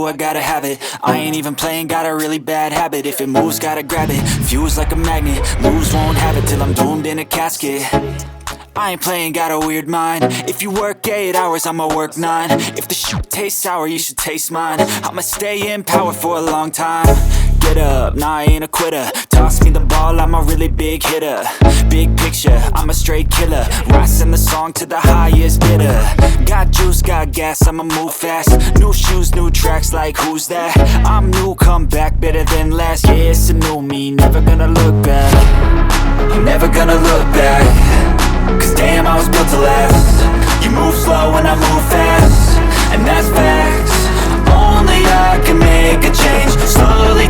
I gotta have it. I ain't even playing, got a really bad habit. If it moves, gotta grab it. Fuse like a magnet, lose, won't have it till I'm doomed in a casket. I ain't playing, got a weird mind. If you work 8 hours, I'ma work 9. If the shit tastes sour, you should taste mine. I'ma stay in power for a long time. Get up, nah, I ain't a quitter. Toss me the ball, I'm a really big hitter. Big picture, I'm a straight killer. Rising the song to the highest bidder. Got juice, got gas, I'ma move fast. New shoes, new tracks, like who's that? I'm new, come back, better than last. Yeah, it's a new me, never gonna look back. I'm never gonna look back. Cause damn, I was built to last. You move slow and I move fast, and that's facts. Only I can make a change. Slowly